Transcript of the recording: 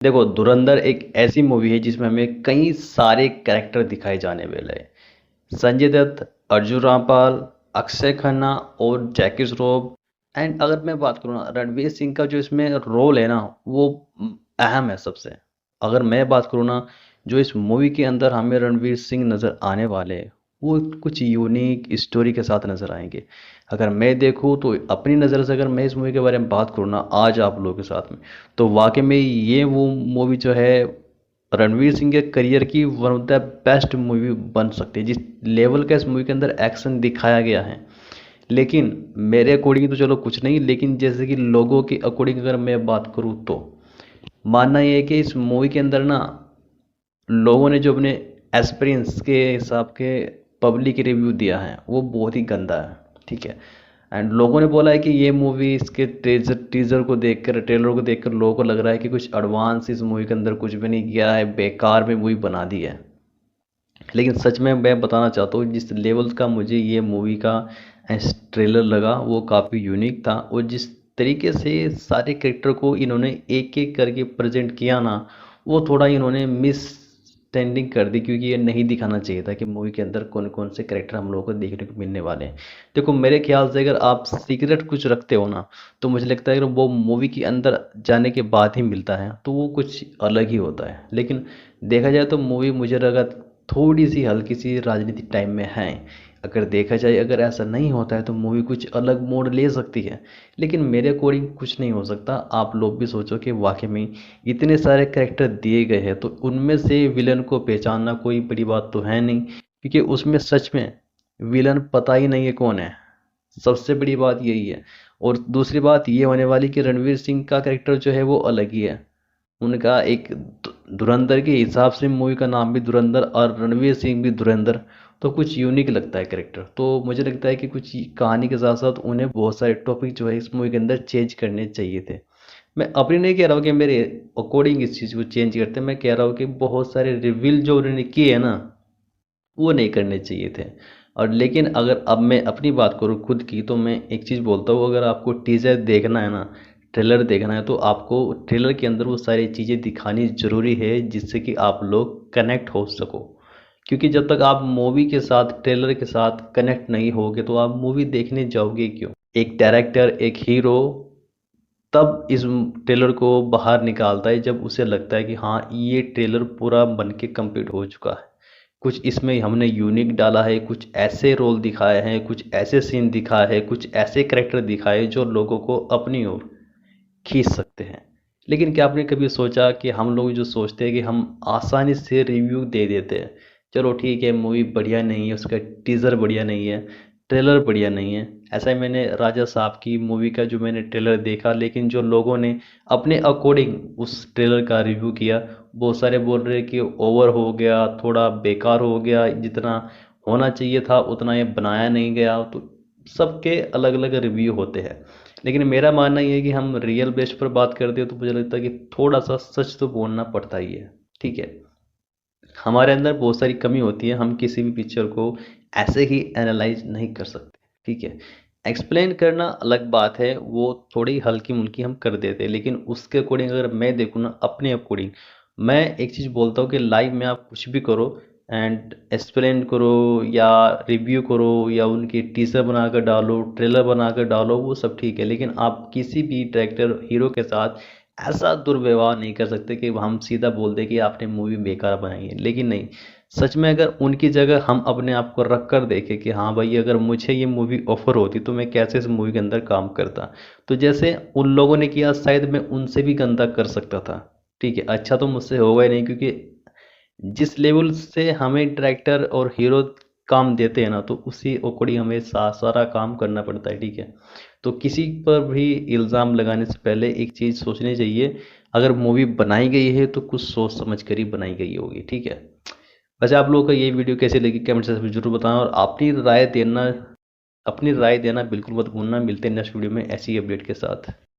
देखो, धुरंधर एक ऐसी मूवी है जिसमें हमें कई सारे कैरेक्टर दिखाए जाने वाले हैं। संजय दत्त, अर्जुन रामपाल, अक्षय खन्ना और जैकी श्रॉफ। एंड अगर मैं बात करूँ ना, रणवीर सिंह का जो इसमें रोल है ना, वो अहम है सबसे। अगर मैं बात करूँ ना, जो इस मूवी के अंदर हमें रणवीर सिंह नज़र आने वाले हैं, वो कुछ यूनिक स्टोरी के साथ नज़र आएंगे। अगर मैं देखूँ तो अपनी नज़र से, अगर मैं इस मूवी के बारे में बात करूँ ना आज आप लोगों के साथ में, तो वाकई में ये वो मूवी जो है रणवीर सिंह के करियर की one of the best movie बन सकती है। जिस लेवल का इस मूवी के अंदर एक्शन दिखाया गया है, लेकिन मेरे अकॉर्डिंग तो चलो कुछ नहीं, लेकिन जैसे कि लोगों के अकॉर्डिंग अगर मैं बात करूँ तो मानना ये है कि इस मूवी के अंदर ना लोगों ने जो अपने एक्सपीरियंस के हिसाब के पब्लिक रिव्यू दिया है वो बहुत ही गंदा है। ठीक है। एंड लोगों ने बोला है कि ये मूवी इसके टीजर टीजर को देखकर, ट्रेलर को देखकर लोगों को लग रहा है कि कुछ एडवांस इस मूवी के अंदर कुछ भी नहीं किया है, बेकार में मूवी बना दी है। लेकिन सच में मैं बताना चाहता हूँ, जिस लेवल का मुझे ये मूवी का ट्रेलर लगा वो काफ़ी यूनिक था। और जिस तरीके से सारे कैरेक्टर को इन्होंने एक एक करके प्रेजेंट किया ना, वो थोड़ा इन्होंने मिस स्टैंडिंग कर दी, क्योंकि ये नहीं दिखाना चाहिए था कि मूवी के अंदर कौन कौन से कैरेक्टर हम लोगों को देखने को मिलने वाले हैं। देखो, मेरे ख्याल से अगर आप सीक्रेट कुछ रखते हो ना, तो मुझे लगता है कि वो मूवी के अंदर जाने के बाद ही मिलता है तो वो कुछ अलग ही होता है। लेकिन देखा जाए तो मूवी मुझे लगा थोड़ी सी हल्की सी राजनीति टाइम में है। अगर देखा जाए, अगर ऐसा नहीं होता है तो मूवी कुछ अलग मोड़ ले सकती है। लेकिन मेरे अकॉर्डिंग कुछ नहीं हो सकता। आप लोग भी सोचो कि वाकई में इतने सारे कैरेक्टर दिए गए हैं तो उनमें से विलन को पहचानना कोई बड़ी बात तो है नहीं, क्योंकि उसमें सच में विलन पता ही नहीं है कौन है। सबसे बड़ी बात यही है। और दूसरी बात ये होने वाली कि रणवीर सिंह का कैरेक्टर जो है वो अलग ही है। उनका एक धुरंधर के हिसाब से मूवी का नाम भी धुरंधर और रणवीर सिंह भी धुरंधर, तो कुछ यूनिक लगता है कैरेक्टर। तो मुझे लगता है कि कुछ कहानी के साथ साथ उन्हें बहुत सारे टॉपिक जो है इस मूवी के अंदर चेंज करने चाहिए थे। मैं अपनी नहीं कह रहा हूँ कि मेरे अकॉर्डिंग इस चीज़ को चेंज करते, मैं कह रहा हूँ कि बहुत सारे रिवील जो उन्होंने किए हैं ना, वो नहीं करने चाहिए थे। और लेकिन अगर अब मैं अपनी बात करूँ खुद की, तो मैं एक चीज़ बोलता हूँ, अगर आपको टीज़र देखना है ना, ट्रेलर देखना है, तो आपको ट्रेलर के अंदर वो सारी चीज़ें दिखानी ज़रूरी है जिससे कि आप लोग कनेक्ट हो सको। क्योंकि जब तक आप मूवी के साथ, ट्रेलर के साथ कनेक्ट नहीं होगे तो आप मूवी देखने जाओगे क्यों? एक डायरेक्टर, एक हीरो तब इस ट्रेलर को बाहर निकालता है जब उसे लगता है कि हाँ, ये ट्रेलर पूरा बन के कंप्लीट हो चुका है। कुछ इसमें हमने यूनिक डाला है, कुछ ऐसे रोल दिखाए हैं, कुछ ऐसे सीन दिखाए हैं, कुछ ऐसे कैरेक्टर दिखाए जो लोगों को अपनी ओर खींच सकते हैं। लेकिन क्या आपने कभी सोचा कि हम लोग जो सोचते हैं कि हम आसानी से रिव्यू दे देते हैं, चलो ठीक है मूवी बढ़िया नहीं है, उसका टीज़र बढ़िया नहीं है, ट्रेलर बढ़िया नहीं है। ऐसा ही मैंने राजा साहब की मूवी का जो मैंने ट्रेलर देखा, लेकिन जो लोगों ने अपने अकॉर्डिंग उस ट्रेलर का रिव्यू किया, बहुत सारे बोल रहे कि ओवर हो गया, थोड़ा बेकार हो गया, जितना होना चाहिए था उतना ये बनाया नहीं गया। तो सबके अलग अलग रिव्यू होते हैं। लेकिन मेरा मानना ये है कि हम रियल बेस पर बात करते हैं तो मुझे लगता है कि थोड़ा सा सच तो बोलना पड़ता ही है। ठीक है। हमारे अंदर बहुत सारी कमी होती है, हम किसी भी पिक्चर को ऐसे ही एनालाइज नहीं कर सकते। ठीक है। एक्सप्लेन करना अलग बात है, वो थोड़ी हल्की मुल्की हम कर देते हैं, लेकिन उसके अकॉर्डिंग अगर मैं देखूँ ना, अपने अकॉर्डिंग मैं एक चीज़ बोलता हूँ कि लाइव में आप कुछ भी करो एंड एक्सप्लेन करो या रिव्यू करो या उनकी टीजर बनाकर डालो, ट्रेलर बनाकर डालो, वो सब ठीक है। लेकिन आप किसी भी डायरेक्टर हीरो के साथ ऐसा दुर्व्यवहार नहीं कर सकते कि हम सीधा बोल दें कि आपने मूवी बेकार बनाई है। लेकिन नहीं, सच में अगर उनकी जगह हम अपने आप को रख कर देखें कि हाँ भाई, अगर मुझे ये मूवी ऑफर होती तो मैं कैसे इस मूवी के अंदर काम करता, तो जैसे उन लोगों ने किया शायद मैं उनसे भी गंदा कर सकता था। ठीक है। अच्छा तो मुझसे होगा ही नहीं, क्योंकि जिस लेवल से हमें डायरेक्टर और हीरो काम देते हैं ना, तो उसी अकॉर्डिंग हमें सारा काम करना पड़ता है। ठीक है। तो किसी पर भी इल्ज़ाम लगाने से पहले एक चीज़ सोचनी चाहिए, अगर मूवी बनाई गई है तो कुछ सोच समझ कर ही बनाई गई होगी। ठीक है। वैसे आप लोगों को ये वीडियो कैसी लगी कमेंट सेक्शन में जरूर बताना, और अपनी राय देना बिल्कुल मत भूलना। मिलते हैं नेक्स्ट वीडियो में ऐसी अपडेट के साथ।